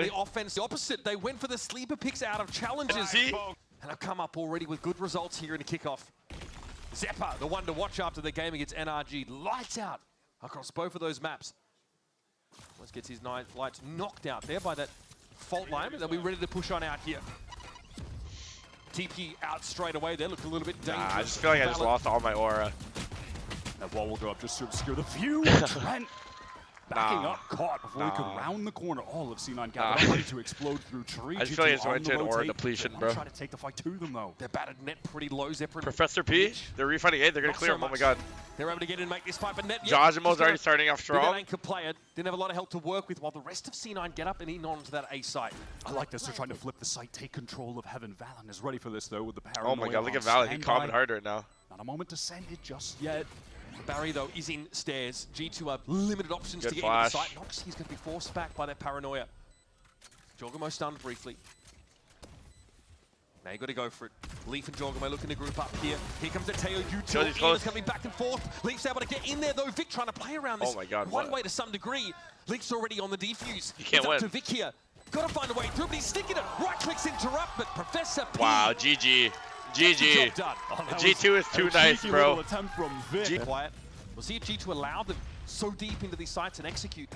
The offense, the opposite. They went for the sleeper picks out of challenges. And have come up already with good results here in the kickoff. Zeppa, the one to watch after the game against NRG. Lights out across both of those maps. Let's get his lights knocked out there by that fault line, but they'll be ready to push on out here. TP out straight away. They look a little bit dangerous. I just feel like I just lost all my aura. That wall will go up just to obscure the view. Trent backing up, caught before he could round the corner. All of C9 gathered ready to explode through tree. I just feel like it's going to an aura depletion, bro. Trying to take the fight to them though. They're battered net pretty low. Zephyr. Professor P, they're refunding A. They're going to clear him. Oh my god. They're able to get in and make this fight, but net. Jajimo's already starting off strong. Anchor player didn't have a lot of help to work with, while the rest of C9 get up and in onto that A site. I like this. They're trying to flip the site, take control of Heaven. Valen is ready for this though with the paranoia. Oh my god, look at Valen. He's coming hard right now. Not a moment to send it just yet. Barry, though, is in stairs. G2 have limited options to get into the site. Nox, he's going to be forced back by that paranoia. Jorgamo stunned briefly. Now you got to go for it. Leaf and Jorgamo looking to group up here. Here comes the Teo util. It's going to be back and forth. Leaf's able to get in there, though. Vic trying to play around this. Oh my god, one way to some degree. Leaf's already on the defuse. He can't win. Up to Vic here. Got to find a way through, but he's sticking it. Right clicks interrupt, but Professor P. Wow, GG. GG. G2 is too nice, bro. G quiet. We'll see if G2 allow them so deep into these sites and execute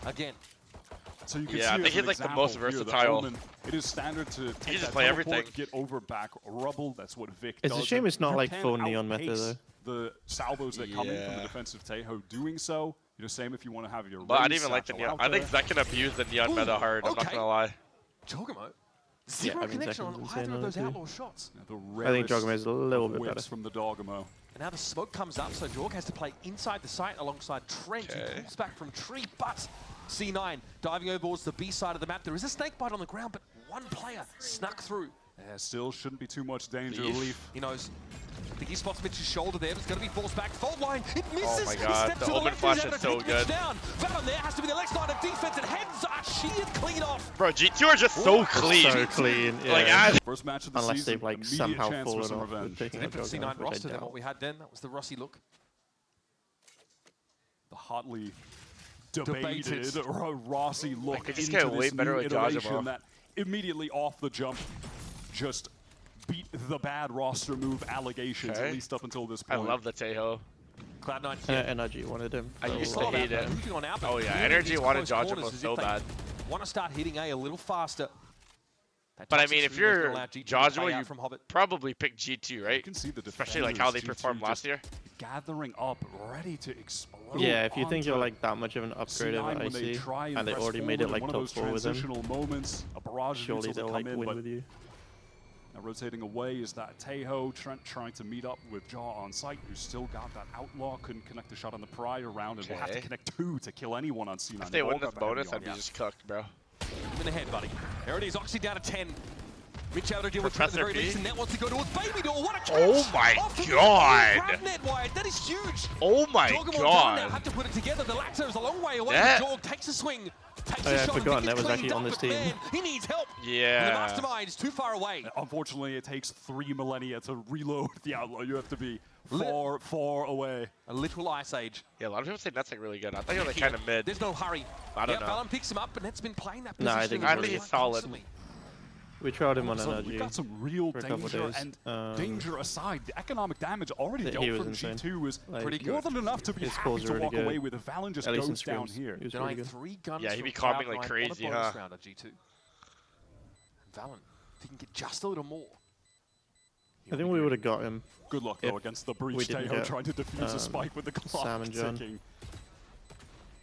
again. So you can I think he's like the most versatile. It is standard to take just play everything. Get over back rubble. That's what Vic does. It's a shame it's not like full Japan neon meta though. The salvos that come in from the defensive Teho doing so. You know, same if you want to have your. But I didn't even like the neon. I think Zek can abuse the neon meta hard. I'm not gonna lie. Jorgamo. Zero connection on either of those outlaw shots. I think Jorgamo is a little bit better. From the Dogamo. And now the smoke comes up, so Jorg has to play inside the site alongside Trent. He pulls back from tree, but C9 diving over towards the B side of the map. There is a snake bite on the ground, but one player snuck through. Yeah, still shouldn't be too much danger. Leaf. He knows. I think he spots Mitch's shoulder there, but it's going to be forced back. Fault line, it misses. Oh my god, the open flash is so good. Valorant there has to be the next line of defense, and heads are sheared clean off. Bro, G2 are just so clean. So clean, yeah. Like, first match of the unless season, they've like somehow fallen off with picking up C9 roster than what we had then. That was the Rossi look. The hotly debated Rossi look. I could just get way better with Jajimo. That immediately off the jump just beat the bad roster move allegations, at least up until this point. I love the Teho. Cloud9 NRG wanted him. I used to hate it. Oh yeah, Energy wanted Jajimo so bad. Want to start hitting A little faster. But I mean, if you're Jajimo, you probably pick G2, right? You can see the especially like how they performed last year. Gathering up, ready to explode. Yeah, if you think you're like that much of an upgrade over IC, and they already made it like top 4 with him, moments, a barrage surely they'll like win with you. Now rotating away is that Teho. Trent trying to meet up with Jaw on site, who's still got that outlaw. Couldn't connect the shot on the prior round, and will have to connect 2 to kill anyone on C9. If they win this bonus, I'd be just cooked, bro. In the head, buddy. There it is, Oxy down to 10. Mitch able to deal with the very least, and Net wants to go towards Baby Door. What a catch! Oh my god! Net wide. That is huge. Oh my god! Now have to put it together. The Lacto is a long way away. Jorg takes a swing. Oh yeah, I forgot that was actually on this team. Man, he needs help. Yeah. And the mastermind is too far away. Unfortunately, it takes 3 millennia to reload the outlaw. You have to be far, far away. A literal ice age. Yeah, a lot of people say Net's like really good. I thought he was like kind of mid. There's no hurry. I don't know. Valen picks him up, but Net's been playing that position. No, I think he's solid. We tried him on NRG. We've got some real danger, and danger aside, the economic damage already dealt from G2 was pretty good. More than enough to be happy to walk away with. Valen just goes down here. Denying 3 guns. Yeah, he'd be coming like crazy, huh? G2. Valen, if he can get just a little more. I think we would have got him. Good luck though against the breach. Teho trying to defuse a spike with the clock ticking.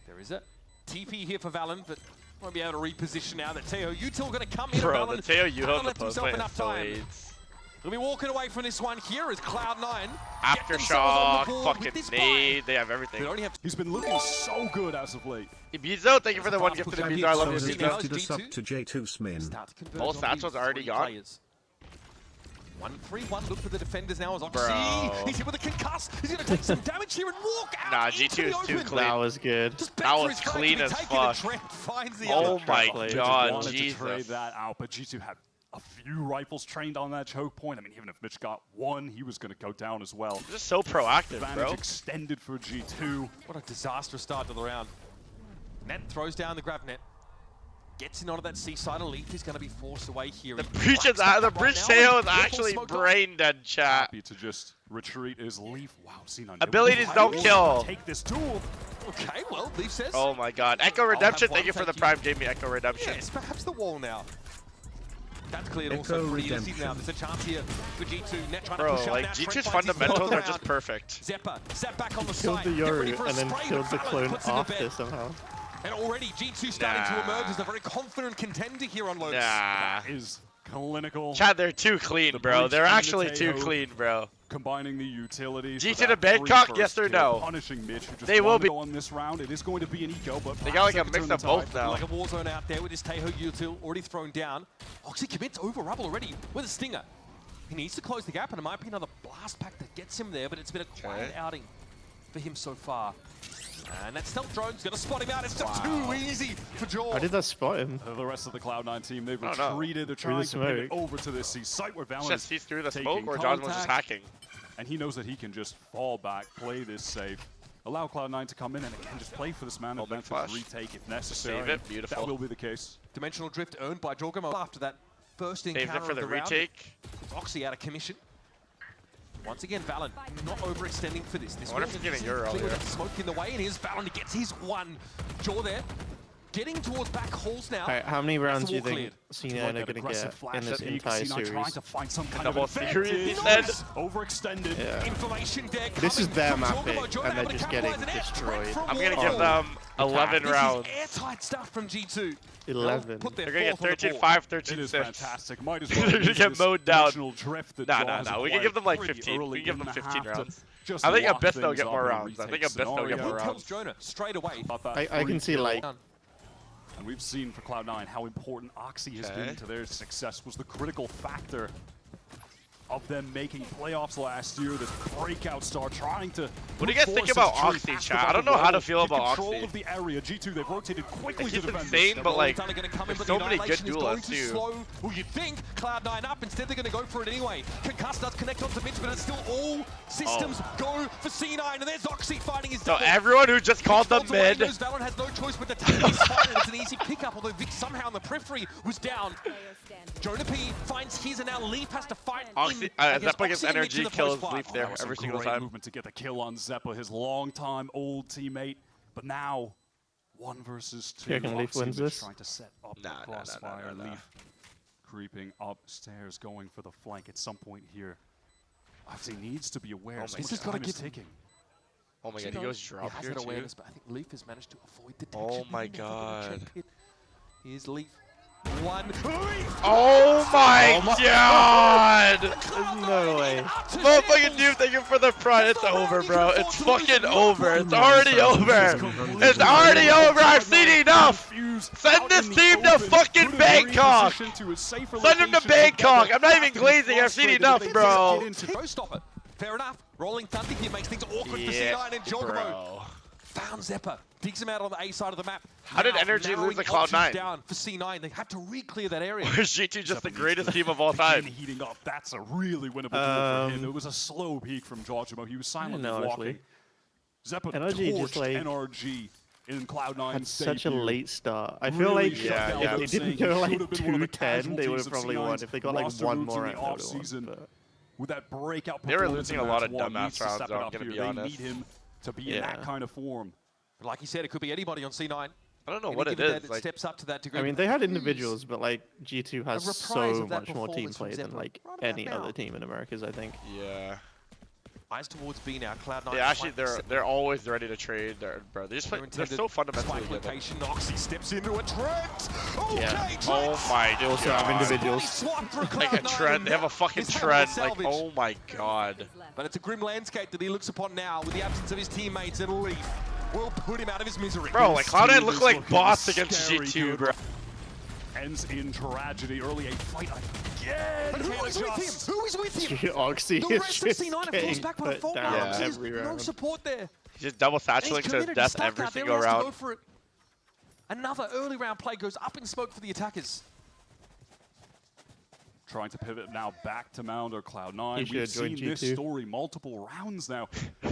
There is it. TP here for Valen, but won't be able to reposition now that Teo util going to come in. Bro, the Teo util the post lane is so aids. He'll be walking away from this one here as Cloud9. Aftershock, fucking nade, they have everything. He's been looking so good as of late. Ibizo, thank you for the 1 gift to the Ibizo. I love you, Ibizo. To J2 Smin. All Satchel's already gone. 1-3-1, look for the defenders now as Oxy. He's here with a concuss. He's going to take some damage here and walk out. Nah, G2 is too clean. That was good. That was clean as fuck. Oh my god, Jesus. Trade that out, but G2 had a few rifles trained on that choke point. I mean, even if Mitch got 1, he was going to go down as well. Just so proactive, bro. Extended for G2. What a disastrous start to the round. Net throws down the grab net. gets in onto that seaside. Leaf is going to be forced away here. The breach is Teo is actually brain dead, chat. Happy to just retreat is Leaf. Wow, C9. Abilities don't kill. Take this tool. Okay, well, Leaf says. Oh my god. Echo Redemption, thank you for the Prime Jamie Echo Redemption. Yes, perhaps the wall now. That's cleared also pretty easy now. There's a chance here for G2. Net trying to push like out G2's fundamentals are just perfect. Zeppa, sat back on the killed side. the Yoru and then killed the clone after somehow. And already G2 starting to emerge as a very confident contender here on Lotus. Nah. That is clinical. Chad, they're too clean, bro. They're actually too clean, bro. Combining the utilities. G to the Bangkok, yes or no? Punishing Mitch, who just they will be on this round. It is going to be an eco, but they got like a mix of both now. Like a war zone out there with his Taeho util already thrown down. Oxy commits over Rubble already with a stinger. He needs to close the gap, and it might be another blast pack that gets him there, but it's been a quiet outing for him so far. And that stealth drone's gonna spot him out. It's just too easy for Jaw. How did that spot him? The rest of the Cloud9 team, they've retreated. They're trying to pivot over to this C site where Valorant just sees through the smoke, or John was just hacking. And he knows that he can just fall back, play this safe, allow Cloud9 to come in, and again just play for this man advantage, retake if necessary. Save it, beautiful. That will be the case. Dimensional drift earned by Jorgamo after that first encounter for the retake. Oxy out of commission. Once again, Valen not overextending for this. I wonder if he's getting Euro here. Smoke in the way, and here's Valen. He gets his one. Jaw there. Getting towards back halls now. Right, how many rounds do you think C9 are going to get in this entire series? To find some kind double of series, he said. Overextended. Yeah. Information deck. This is their map pick, and they're just getting destroyed. I'm going to give them 11 rounds. This is airtight stuff from G2. 11. They're going to get 13-5, 13-6. Fantastic. Might as well They're going to get mowed down. No. We can give them like 15. We can give them 15 rounds. I think Abyss will get more rounds. I think Abyss will get more rounds. Jonah straight away. I can see like... And we've seen for Cloud9 how important Oxy has been to their success, was the critical factor of them making playoffs last year, this breakout star trying to... What do you guys think about Oxy, chat? I don't know how to feel about Oxy. Control of the area. G2, they've rotated quickly to defend. He's insane, but like, there's so many good duelists too. Well, you think Cloud9 up, instead they're going to go for it anyway. Concuss does connect onto Mitch, but it's still all systems go for C9, and there's Oxy fighting his double. So everyone who just called them mid. Valorant has no choice but to take this fight, and it's an easy pickup, although Vic somehow in the periphery was down. Jonah P finds his, and now Leaf has to fight Oxy, Zeppa gets energy, kills Leaf there every single time. Movement to get the kill on Zeppa, his longtime old teammate, but now 1 versus 2. You reckon Leaf wins this? Trying to set up the crossfire. Leaf creeping upstairs, going for the flank at some point here. Oxy needs to be aware. This has got to get ticking. Oh my god, he goes drop here too. Awareness, but I think Leaf has managed to avoid the detection. Oh my god. Here's Leaf. One. Oh my god! There's no way. Motherfucking dude, thank you for the pride. It's over, bro. It's fucking over. It's already over. It's already over. I've seen enough. Send this team to fucking Bangkok. Send them to Bangkok. I'm not even glazing. I've seen enough, bro. Stop it. Fair enough. Rolling Thunder here makes things awkward for C9 and Jorgamo. Found Zeppa. Digs him out on the A side of the map. How did Energy lose the Cloud9? Down for C9. They have to re-clear that area. Or is G2 just the greatest team of all time? Heating up. That's a really winnable duel for him. It was a slow peak from Jorgamo. He was silently walking. Zeppa torched like, NRG in Cloud9. Had such a late start. I feel like if they didn't go like 2-10, they would have probably won. If they got like 1 more round, they would have won. With that breakout, they were losing a lot of dumbass rounds, I'm going to be honest. They need him to be in that kind of form. But like you said, it could be anybody on C9. I don't know what it is. That steps up to that degree. I mean, they had individuals, but like G2 has so much more team play than like any other team in Americas, I think. Yeah. Eyes towards B now. Cloud9. Yeah, actually, they're always ready to trade. Bro, they just play. They're so fundamentally good. Oxy steps into a Trent. Yeah. Oh my god. They also have individuals. Like a Trent. They have a fucking Trent. Like, oh my god. But it's a grim landscape that he looks upon now with the absence of his teammates and Leaf. Will put him out of his misery. Bro, like Cloud9 look like boss against G2, bro. Ends in tragedy. Early a fight again. But who is with him? Who is with him? Oxy the rest of C9 have forced back by the fault. Every round. No support there. He's just double satchelating to his death every single round. Go for it. Another early round play goes up in smoke for the attackers. trying to pivot now back to Mound or Cloud9. He We've seen joined this G2. story multiple rounds now,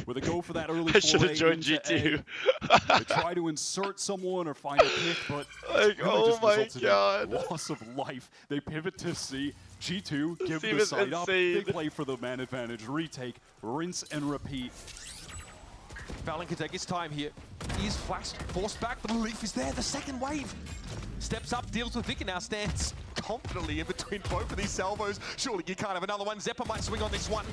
where they go for that early I should have foray joined into G2. A. They try to insert someone or find a pick, but Like, it's really oh just my resulted God. in loss of life. They pivot to C. G2 give team the is side up. insane. They play for the man advantage. Retake, rinse and repeat. Valorant can take his time here. He is flashed, forced back, but the Leaf is there. The second wave steps up, deals with Vic, and now stands confidently in between both of these salvos. Surely you can't have another one. Zeppa might swing on this one.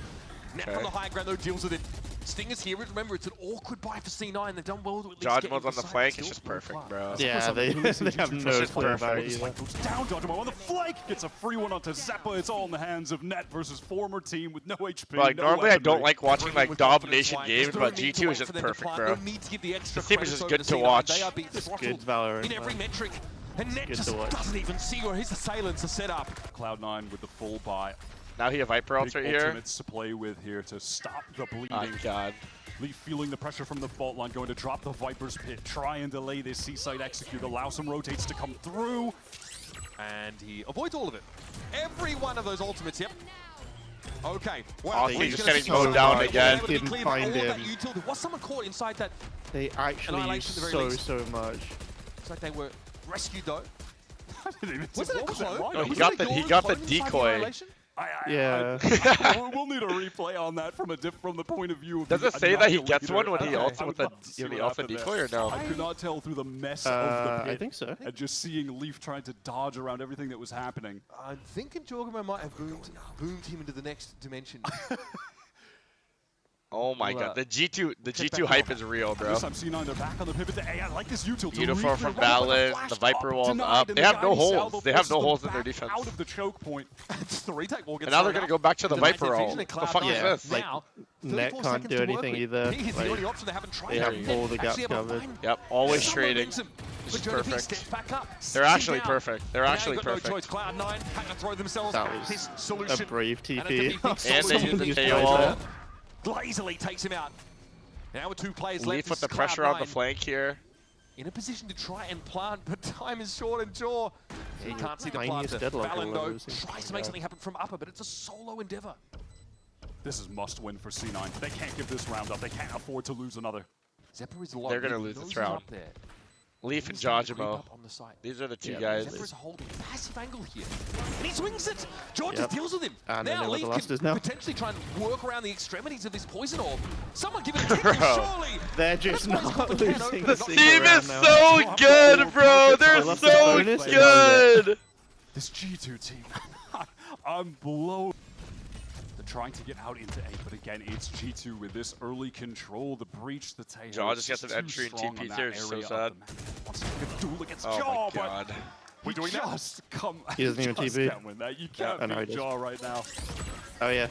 Net from the high ground though deals with it. Stinger's here. Remember, it's an awkward buy for C9. They've done well to at least Dodge get mode's on the inside. flank. Still It's just no perfect, class. bro. Yeah, they have no clue about it either. Goes down, Dodgemo on the flank. Gets a free one onto Zeppa. It's all in the hands of Net versus former team with no HP. Like, no normally I don't weaponry. like watching like With domination confidence, games, there's no but need to G2 wait is just for them to perfect, plant. bro. No need to give the extra This team is credit just over good to to C9. watch. They are being Good throttled Valorant. in every metric. And Net Good just to watch. doesn't even see where his assailants are set up. Cloud9 with the full buy. Now he a Viper Big ults right here. ultimates to play with here to stop the bleeding. Oh god. Leaf feeling the pressure from the fault line, going to drop the Viper's pit, try and delay this C-side execute, allow some rotates to come through. And he avoids all of it. Every one of those ultimates, yep. Okay. Oh, he's he's just gonna getting see mowed someone down able again. to be Didn't clear, but find all of that him. utility. Was someone caught inside that? They actually Annihilation use at the very so least. much. Looks like they were rescued though. I didn't even Was it a what was that clone? line? No, he Was got it the- a he Yoru got the clone inside decoy. Annihilation? Yeah. We'll need a replay on that from the point of view of Does the it say that he gets annihilator. one when he I ults would with the love to see when he what ults the happened decoy there. or no? I could not tell through the mess of the pit. I think so. And just seeing Leaf trying to dodge around everything that was happening. I'm thinking Jorgamo might have boomed him into the next dimension. Oh my Well, god, the G2 check G2 back hype in. is real, bro. This time C9, they're back on the pivot to A. I like this util. Beautiful from Valorant, the Viper wall's up. They have no holes. They have no holes in their defense. Out of the choke point. It's the retake wall gets And now they're thrown gonna up. go back to the Denied Viper their ult. vision, What and the fuck is Cloud9 this? Like, now, Net 34 can't seconds do to work anything with. either. He is the Like, only option they haven't tried. they have Net all the actually gaps have a covered. line. Yep, always Some trading. momentum. This But is Johnny P perfect. steps back up, They're sits him actually down. perfect. They're Now actually you've got perfect. No choice. Cloud9 had to throw themselves That at was this a solution. brave And a TP. defeat And they solution. used the Just KO like ult. that. Glazily takes him out. Now with 2 players Leaf left, with the this is pressure on the Cloud9 flank here. in a position to try and plant, but time is short and jaw. He can't see the Tiniest planter. deadlock Valen, all though, over, seems tries to to make be something happen from upper, but it's a solo endeavor. This is must win for C9. They can't give this round up. They can't afford to lose another. Zeppa is low. They're gonna He lose knows this he's round. up there. Leaf and He's starting to creep Jajimo. up on the site. These are the two Yeah, guys. Zeppa is holding a passive angle here. And he swings it! George Yep. just deals with him. And they now know what Leaf the last can is now. potentially try and work around the extremities of this poison orb. Someone give it a tickle, Bro. surely! They're just That's why he's got not the can losing open. a The single Team round is now. so good, bro. They're They lost the so bonus and now good. This G2 team, I'm blown. They're trying to get out into A, but again, it's G2 with this early control, the breach, the tail. Jaw It's just gets an too entry in strong TP on that here, it's so area of sad. the map. Wants to make a duel against Oh Jaw, my god. but We're doing that? just come. He doesn't you even just TP. can't win that. You can't I know beat he does. Jaw right now. Oh yeah.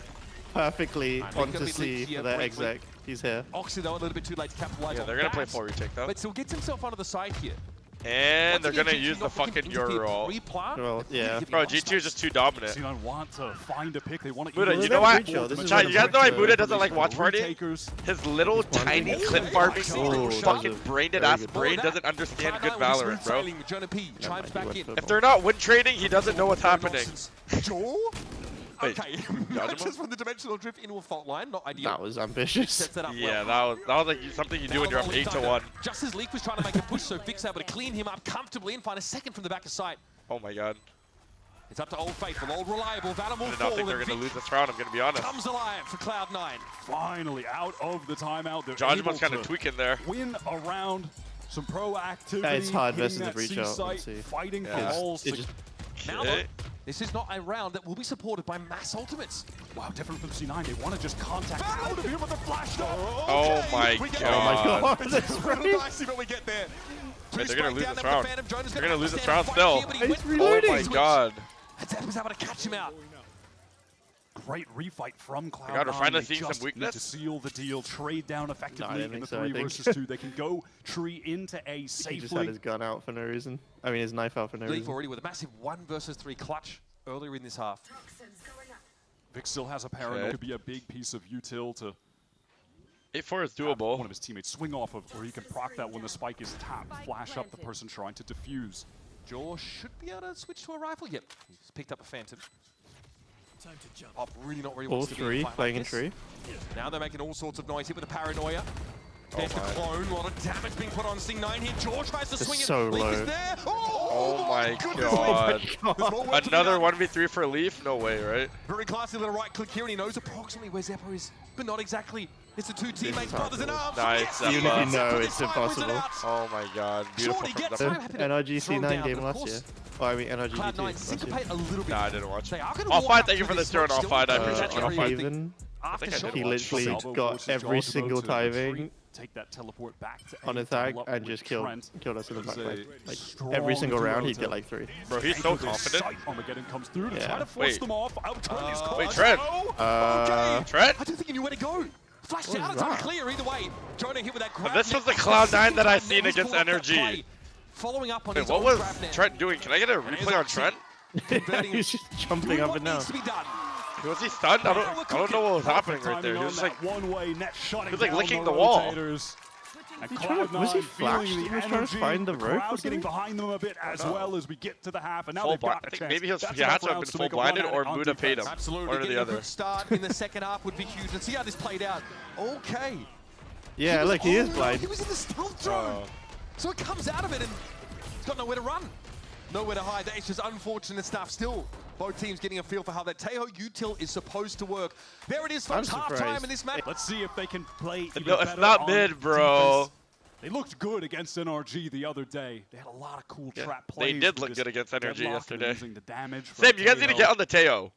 Perfectly Alright, onto gonna be C Leaf here for their briefly. exec. He's here. Oxy, though, a little bit too late to capitalize Yeah, on they're gonna play that. full retake though. But still gets himself onto the side here. And Once they're again, gonna G2 use the not looking fucking to be a Euro ult. pre-plant, Well, but really yeah. giving Bro, us G2 that is just too dominant. C9 want to find a pick. They want to Buddha, Well, you they're know what? pretty chill. This is Chat, one you of guys know why the- Buddha doesn't like watch party? Retakers. His little It's one tiny of the- clip farming, Oh, fucking does it? brain-dead Very ass good. brain That- doesn't understand good Cloud9 with Valorant, smooth bro. sailing with Jonah P. Yeah, Chimes might back be in. worth If they're not win trading, he doesn't know what's happening. Jaw? Wait, Okay, Judgment? matches from the dimensional drift into a fault line, not ideal. That was ambitious. Sets that up Yeah, well. that was like something you do when you're up 8-1. Just as Leaf was trying to make a push, so Vic's able to clean him up comfortably and find a second from the back of sight. Oh my god. It's up to Old Faithful, Old Reliable. Valor I will did fall, not think they're and gonna Vic lose this round, I'm gonna be honest. comes alive for Cloud9. Finally out of the timeout. They're Jajimo's able kind of to tweaking there. win around some proactivity. Yeah, it's hard hitting versus the that breach C out, site, let's see. fighting Yeah. for all. It just Now, Okay. look, this is not a round that will be supported by mass ultimates. Wow, different from C9. They want to just contact out of here with a flash dart. Oh my we get god. oh my god. That's It's really right. dicey, but we get there. Wait, they're Two gonna straight lose down this there with round. the Phantom. Jonah's They're gonna gonna lose have this to round stand and still. fight here, but he It's went Oh reloading. my god. And Zep was able to catch him out. Great refight from Cloud9. God, we're finally They seeing some just need weakness. to seal the deal, trade down effectively I don't in the think so, I 3 think. versus 2. They can go tree into A He just had safely. his gun out for no reason. I mean, his knife out for no Leaf reason. already with a massive 1 versus 3 clutch earlier in this half. Vic still has a paranoid. Okay. Could be a big piece of util to 8-4 is have doable. one of his teammates swing off of, where he can proc that when the spike is tapped, flash up the person trying to defuse. Jaw should be able to switch to a rifle. Yep, he's picked up a Phantom. Op really not really All wants to be in a three fight playing in like this. tree. Now they're making all sorts of noise here with the paranoia. There's the clone, a lot of damage being put on C9 here. George tries to swing it. So Leaf low. is there. Oh my goodness. god. There's more work to be Another done. 1v3 for Leaf? No way, right? Very classy little right click here, and he knows approximately where Zeppa is, but not exactly. It's the two teammates, brothers in arms. Nice, Yes, Zeppa. Even if you know Zeppa it's this time wins it impossible. out. Oh my god. Beautiful Shorty from gets them. time, happy to NRG throw C9 down, game but of last course, year. Oh, I mean NRG Cloud9 G2 last year. syncopate a little bit. Nah, I didn't watch. They are gonna All walk five, up thank you to for the this turn smoke, off fight. I still appreciate in you. the area. Even After think I shot, did he watch. literally Salvo got forces every Jargo single to timing retreat, take that teleport back to on A, his tag double up and with just Trent. killed us in the It's back a line. Like strong every single round duo he'd to get like 3. Bro, he's so anchor this confident. sight. Armageddon comes through to Yeah. try to force Wait. them off. Out Trent is caught. Wait, Trent. Okay. Trent? I don't think he knew where to go. Flashed What out, was it's that? unclear either way. Jonah hit with that grab. This was net. the Cloud9 that I Second seen time net, against he's pulled off that NRG. play. Following up on Wait, his what own was grab net. Trent doing? Can I get a And replay on Trent? Converting He's just jumping doing up what and down. needs to be done. Was he stunned? I don't know what was happening right there. He was just like, one-way net shutting he was like down licking the wall. rotators. And Was he Cloud9 flashed? feeling He the was trying to energy, find the rope or crowd getting something? behind them a bit as well as we get to the half, and now full they've got blind. a I think chance. maybe he That's had enough to have been rounds to full make a blinded run or at it on Muda paid defense. him. Absolutely. One or Getting the a good other. start in the second half would be huge. And see how this played out. Okay. Yeah, look, he is blind. He was in the stealth drone. So it comes out of it and he's got nowhere to run. Nowhere to hide. It's just unfortunate stuff. Still, both teams getting a feel for how that Tejo util is supposed to work. There it is, folks. Halftime in this match. Let's see if they can play even No, it's better not on mid, bro. defense. They looked good against NRG the other day. They had a lot of cool trap They plays. did with look this good against NRG deadlock and yesterday. using the damage from Sam, you guys need to Tejo. get on the Teo.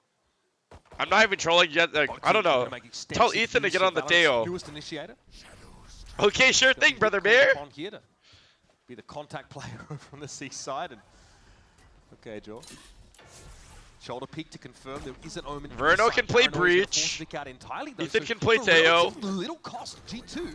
I'm not even trolling yet. Like, I don't know. Tell Ethan to get on the Teo. Newest initiator. Okay, sure thing, brother bear. On here to be the contact player from the C side. And okay, Joe. Shoulder peek to confirm there is an omen. Verno can play Breach. Ethan can play Teo. Little cost G2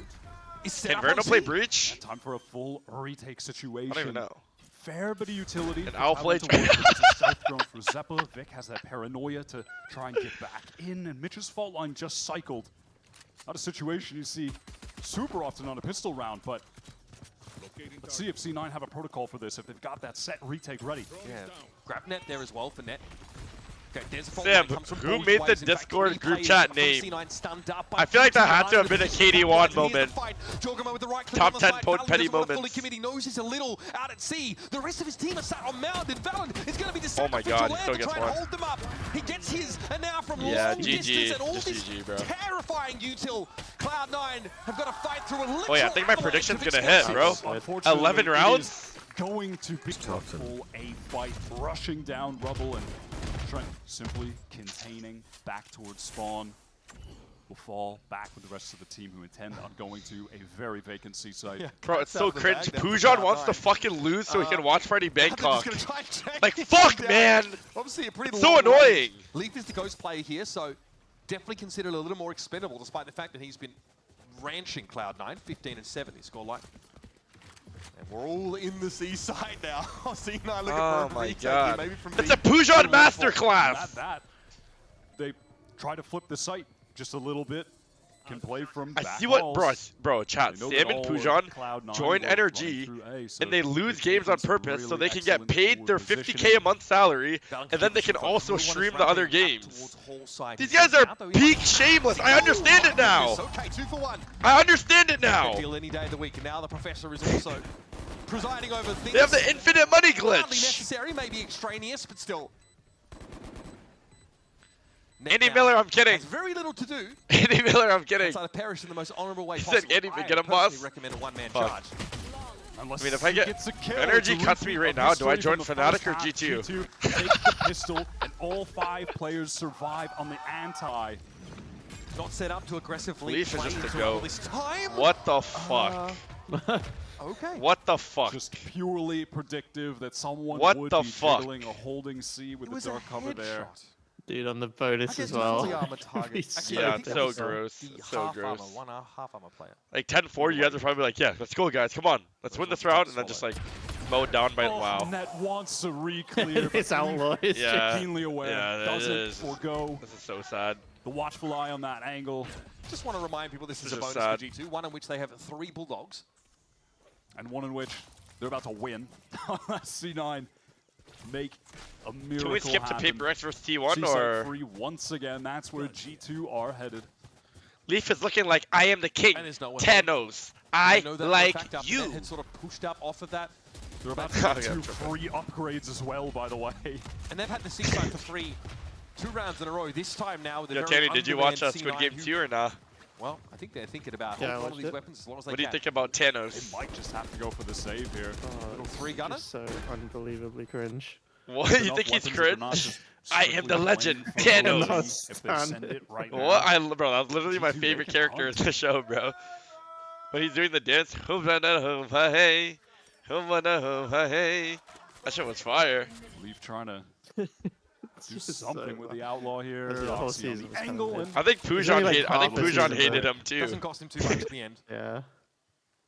is set Can up Verno on play C. Breach? Time for a full retake situation. I don't even know. Fair bit of utility. And for I'll Cloud9 play to work against a stealth drone for Zeppa. Vic has that paranoia to try and get back in, and Mitch's fault line just cycled. Not a situation you see super often on a pistol round, but let's see if C9 have a protocol for this, if they've got that set retake ready. Yeah, grab net there as well for net. Okay, there's a fault Sam, line, comes from who both made the ways. In fact, Discord 3 group players chat from name? C9 stunned up by I feel like that G2 had to have been a position. KD1 Here's the moment. fight. Jorgamo with the right click Top on the 10 side. Pod Valorant Petty doesn't wanna fully moments. commit. He knows he's a little out at sea. The rest of his team are sat on mound, and Valorant is going to be the Oh my sacrificial God, he lamb still to gets try and one. hold them up. He gets his, and now from Yeah, long GG. distance, and all Just this GG, bro. terrifying util, Cloud9 have got to fight through a literal Oh yeah, I think my avalanche prediction's of gonna hit, bro. explosives. Unfortunately, 11 it rounds? is going to be a full A fight, rushing down rubble, and Trent simply containing back towards spawn. Will fall back with the rest of the team who intend on going to a very vacant C site. Bro, it's so Out of the cringe. bag there for Pujon wants Cloud9. to fucking lose so he can watch Freddie They're just Bangkok. gonna try and track Like, this fuck, down. man. Obviously a pretty So long annoying. range. Leaf is the ghost player here, so definitely considered a little more expendable, despite the fact that he's been ranching Cloud9, 15-7 his scoreline. And we're all in the C side now. C9 looking Oh for a my retake God. here, maybe from It's B. a Pujon Not masterclass. that. They try to flip the site just a little bit. Can play from I back see what, walls. bro, chat. They know Sam that and all of Pujon Cloud9 join were NRG, running through A, so and they lose they've games taken on some purpose so really they can get excellent paid their forward 50K a positioning. month salary, Down and then they can keeper, also Blue one is stream the wrapping other up games. towards Hall side. These He's guys in are now, though. peak shameless. I understand it now. Okay, 2 for 1. I understand it now. Deal any day of the week, and now the professor is also presiding over things. They have the infinite money Hardly glitch. necessary, maybe extraneous, but still. Andy Now Miller, I'm kidding. has very little to do Andy Miller, I'm kidding. outside of perish in the most honourable way He said, possible. "Andy, I get him, personally boss." recommend a one-man Fuck. charge. Unless I mean, if I he get gets a kill, energy it's a cuts me repeat right of now, do I history join from the Fnatic first or half. G2? G2 take the pistol, and all 5 players survive on the anti. Not set up to aggressively Leaf is play just a into go. all this time. What the fuck? Okay. What the fuck? Just purely predictive that someone What would the be fuck? jiggling a holding C with It the was a dark cover there. headshot. Dude, on the I bonus guess as well. the armor target. Actually, Yeah, I think it's that so was, gross. The It's so half gross. armor, one half armor player. Like 10-4, you guys are probably like, yeah, let's go, guys. Come on. Let's win this round. And then just like mowed down by, wow. Net wants to re-clear, but This outlaw is Yeah. keenly aware, Yeah, that doesn't is- forego This is so sad. the watchful eye on that angle. Just want to remind people this is a This is bonus sad. for G2, one in which they have 3 Bulldogs. And one in which they're about to win. C9 make a miracle Can we skip to happen. Paper X versus T1 C-side or? free once again. That's where G2 are headed. Leaf is looking like I am the king. And there's no one Thanos. I know that like for a fact after you. that had sort of pushed up off of that. They're about to get 2 free upgrades as well, by the way. And they've had the C-side for 2 rounds in a row. This time now with a Yo, very Tanny, did you watch undermanned Squid C9 Game who- 2 or not? Well, I think they're thinking about Yeah, I holding on to watched these it. weapons as long as they What do you can. think about They Thanos? might just have to go for the save here. Little 3-gunner? Just so unbelievably cringe. What? You Enough think he's weapons that they're not cringe? just I am the strictly legend, playing for Thanos. money If they send it right now. What? Bro, that was literally my G2 favorite making character in hunt. the show, bro. When he's doing the dance, hey, hey. That shit was fire. Leaf trying to do Just something so with the outlaw here. As the whole Oxy on season the was kind of angle. mid. And I think only Pujan like hated. I think half the Pujan season, hated but- him too. Doesn't cost him too much at the end. Yeah.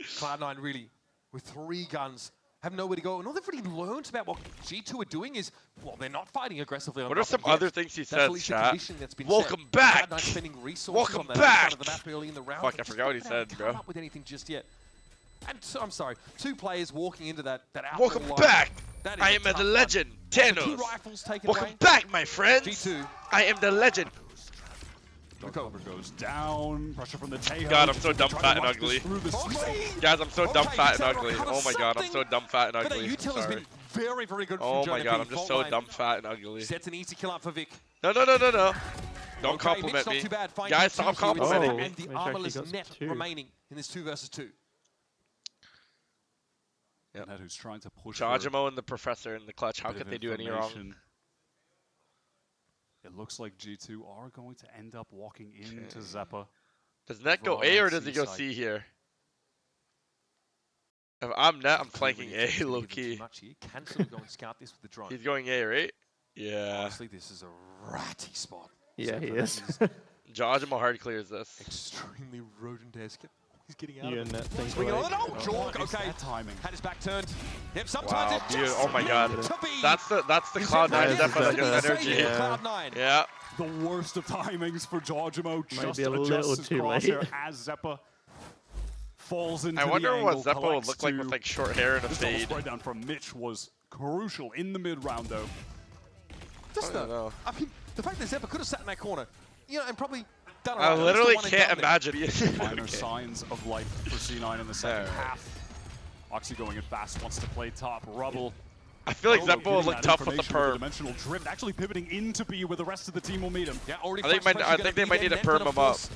Cloud9 really, with 3 guns, have nowhere to go. And all they've really learned about what G2 are doing is, well, they're not fighting aggressively on What are top some yet. other things he That's said, at least the chat? condition that's been Welcome set. back. Cloud9 spending resources Welcome on that side of the back. map early in the round. Fuck, I Just forgot what he haven't said, come bro. up with anything just yet. And so, I'm sorry, 2 players walking into that outlaw Welcome line. back. That is I a am tough the one. legend, So 2 Thanos. rifles taken Welcome away. back, my friends. G2. I am the legend. Dark cover goes down. Pressure from the Tejo. God, I'm so dumb, Trying to fat, and rush this ugly. through the smoke. Guys, I'm so dumb, Okay, fat, and Sarah, ugly. recover Oh my god, I'm so something. dumb, fat, and But that ugly. util has Sorry. been very, very good from Oh my Jonah god, P. I'm just Fault so line dumb, fat, and ugly. Sets an easy kill up for Vic. No. Don't Okay, compliment Mitch, me. not too bad. Finding Guys, two stop here with complimenting Zephyr me. and the Mitch actually armorless got net 2. remaining in this 2 versus 2. Ned who's trying to push Jajimo and the professor in the clutch. How a bit could of they do any wrong? information. It looks like G2 are going to end up walking into Zeppa. Does Net go A or does he go C-side. C here? If I'm Net, I'm flanking Clearly, it's A, gonna low give them key. too much here. Can still go and scout this with the drone. He's going A, right? Yeah. Honestly, this is a ratty spot. Yeah, he Zephyr is. Jajimo hard clears this. Extremely rodent-esque. He's getting out You of and it. that thing. Swinging on. Oh, What Jork. is Okay. that timing? Had his back turned. Yep, sometimes Wow, it dude. just Oh my god. needs to be. That's the He's Cloud9 That is Zephyr that the gets best. energy. Yeah. Cloud9. Yeah. The worst of timings for Jajimo. Just be a little adjusts his too late. crosshair as Zeppa falls into I the wonder what angle, Zeppo would collects look like with 2. like short hair and a This double fade. spread down from Mitch was crucial in the mid round though. Just I don't know. I mean, the fact that Zephyr could have sat in that corner, you know, and probably done it I right. At least literally the one and can't done there. imagine being Minor okay. signs of life for C9 in the second Alright. half. Oxy going in fast, wants to play top. Rubble. I feel like Rubble Zeppo would getting look that tough with the information with perm. dimensional drift, actually pivoting into B where the rest of the team will meet him. Yeah, already I think flash my- pressure I gonna think they be might there. need to Net perm gonna him up. force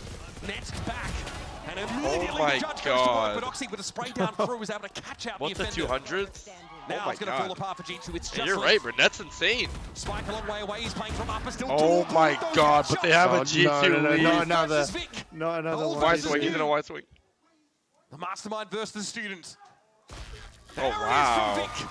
Net back. And immediately my the judge goes to God. work, but Oxy with a spray down through was able to catch out What's the the offender. 200s? Now Oh my it's going to fall god. apart for G2. It's Yeah, just you're right, bro. Net's insane. Spike a long way away. He's playing from upper still. Oh Two my those god, headshots. but they have a Oh, G2 no, lead. no, another. Versus Vic. Not another Oh, one. Wide versus swing, he's in a Vic. wide swing. The mastermind versus the student. Oh There it is from wow. Vic.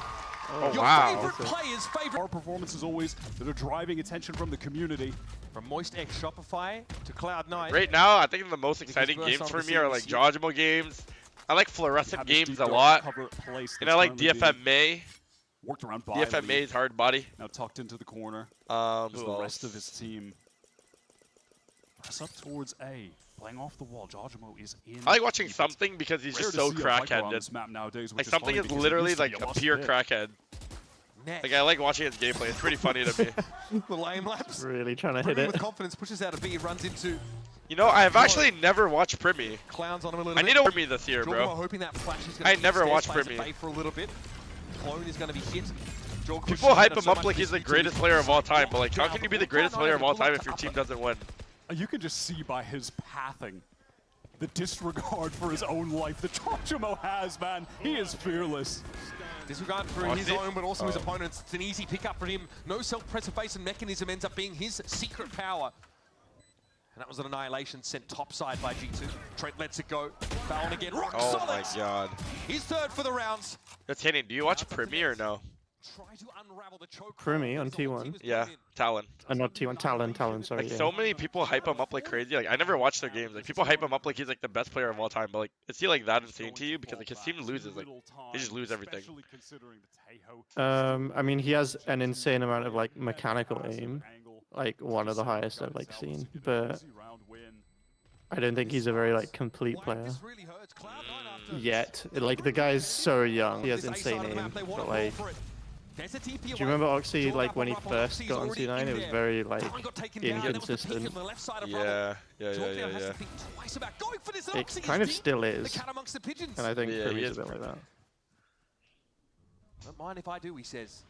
Oh Your wow. favorite player's favorite. Our performances always that are driving attention from the community. From Moist X Shopify to Cloud9. Right now, I think the most Biggest exciting burst games on for the me are scene like this year. Jajimo games. I like fluorescent Have this games deep a dark lot. cover placed And that's I like currently being DFMA. worked around by DFMA's hard body. now tucked into the corner. Who As the else? rest of his team press up towards A, playing off the wall. Jajimo is in. I like watching deep. It's something because he's rare just to so see a Viper on crackhead. this map nowadays, which Like is something funny is because it literally used to like be a must pure pick. crackhead. Net. Like I like watching his gameplay. It's pretty funny to me. The lame laps. Really trying to hit Primi it. with confidence pushes out a B, runs into You know, I've actually never watched Primi. Clowns on him a little I bit. need to Primi this year, Jordan bro. hoping that flash is I going to never watched plays Primi. at bay for a little bit. Clone is going to be hit. Jordan People pushes hype out him so up much like for he's the his greatest utility. player of all time, but like, how can you be the greatest player of all time if your team doesn't win? You can just see by his pathing the disregard for his own life that Jajimo has, man. He is fearless. Disregard for his own, but also his opponents. It's an easy pickup for him. No self-preservation mechanism ends up being his secret power. And that was an annihilation sent topside by G2. Trent lets it go. Fallon again. Rock Oh solid. my god. He's third for the rounds. That's Henny. Do you watch Primi or no? Try to unravel the choke. Primi on T1? Yeah, Talon. Not T1, Talon, sorry. Like yeah. so many people hype him up like crazy. Like I never watched their games. Like people hype him up like he's like the best player of all time. But like, is he like that insane to you? Because like his team loses. Like they just lose everything. Especially considering the Tejo I mean, he has an insane amount of like mechanical aim, like one of the highest I've like seen. But I don't think he's a very like complete player This really hurts. Cloud9 after yet. Like the guy's so young. He has this A insane side of the aim, map, they want but to like roll for it. There's a TP Do you remember Oxy, Jordan like up when he on Ruffle, first Oxy's got on already C9, in it was there. very like Talon got taken down. inconsistent. On the left side of Yeah. Jordan now has to think twice about going for this. It Oxy kind of deep. still The is, cat amongst the pigeons. and I think Yeah, Privy's he a is bit like that. Don't mind if I do, he says.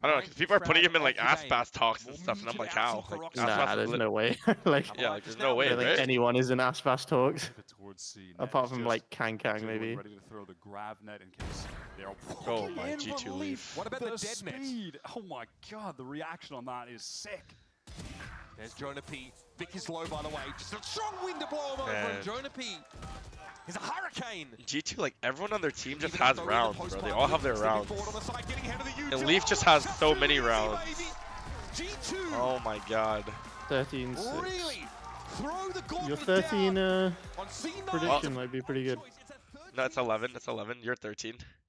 I don't know, 'cause people are putting him in like ass bass talks and stuff, and I'm like, how? Like, ass Nah, bass there's is no way. Like, yeah, like, there's no I way, don't think right? anyone is in Aspas talks, Pivot towards C. Net apart is from just like Kang maybe. ready to throw the grab net in case they're Oh my in G2 from leaf. What about the dead net? speed? Oh my god, the reaction on that is sick. There's Jonah P. Vic is low, by the way. Just a strong wind to blow him over. Man. And Jonah P. is a hurricane. G2, like, everyone on their team just Even has though rounds, the bro. They post-part all have their stepping rounds. forward on the side, getting ahead of the And U2. Leaf just has That's so too many easy, rounds. baby. G2 Oh my god. 13-6. really throw the gauntlet Your 13 down on C9. prediction might be pretty good. It's a third No, it's 11. It's 11. You're 13.